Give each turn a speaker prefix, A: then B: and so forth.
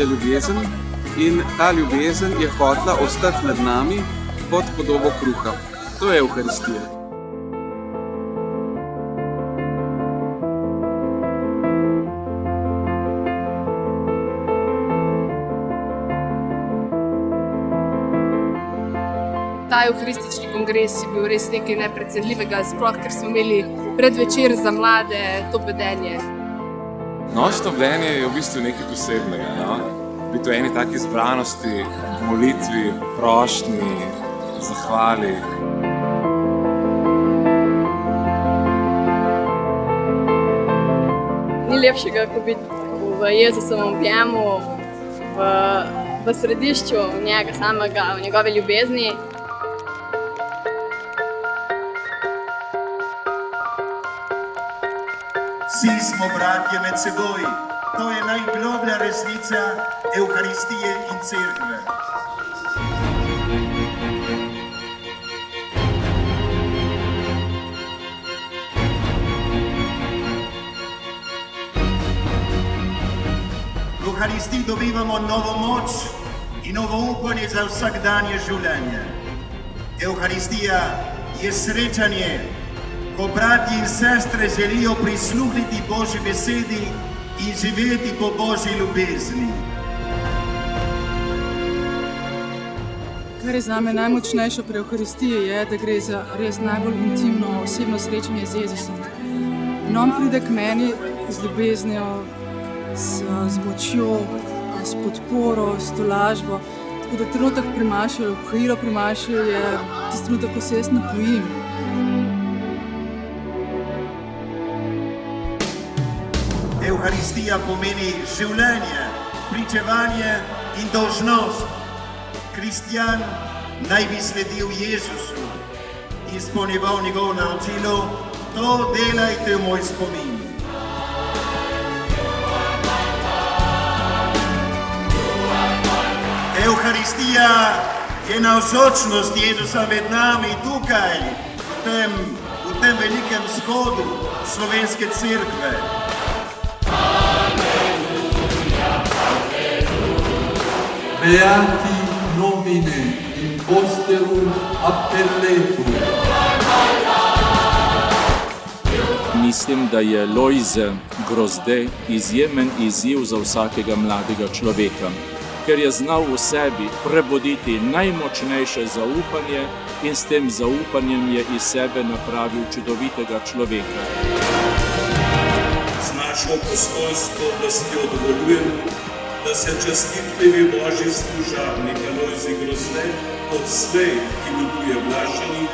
A: je ljubezen in ta ljubezen je hotela ostati med nami pod podobo kruha. To je Evharistija.
B: Ta evharistični kongres je bil res nekaj neprecenljivega, sploh ker smo imeli predvečer za mlade to bedenje.
C: Nočno bdenje je v bistvu nekaj posebnega. No? Biti v eni taki zbranosti, molitvi, prošnji, zahvali.
D: Ni lepšega, kot biti v Jezusovem objemu, v središču njega samega, v njegove ljubezni.
E: Vsi smo bratje med seboj. To je najgloblja resnica Evharistije in Cerkve. V Evharistiji dobivamo novo moč in novo upanje za vsakdanje življenje. Evharistija je srečanje, ko bratji in sestre želijo prisluhniti Božji besedi in živeti po Božji ljubezni.
F: Kar je zame najmočnejše pri Evharistiji je, da gre za res najbolj intimno osebno srečanje z Jezusom. In on pride k meni z ljubeznijo, z močjo, s podporo, s tolažbo. Tako da trenutek pri maši, kohilo pri maši je tisti trenutek, ko se jaz napojim.
E: Evharistija pomeni življenje, pričevanje in dolžnost. Kristjan naj bi sledil Jezusu in izpolnjeval njegovo naročilo, to delajte v moj spomin. Evharistija je navzočnost Jezusa med nami tukaj, v tem velikem shodu Slovenske cerkve.
G: Beati nomine imposterum appelletur.
H: Mislim, da je Lojze Grozdej izjemen izziv za vsakega mladega človeka, ker je znal v sebi prebuditi najmočnejše zaupanje in s tem zaupanjem je iz sebe napravil čudovitega človeka.
I: Z našo apostolsko oblastjo dovoljujemo, da se častitljivi Božji služabnik Lojze Grozdej odslej imenuje Blaženi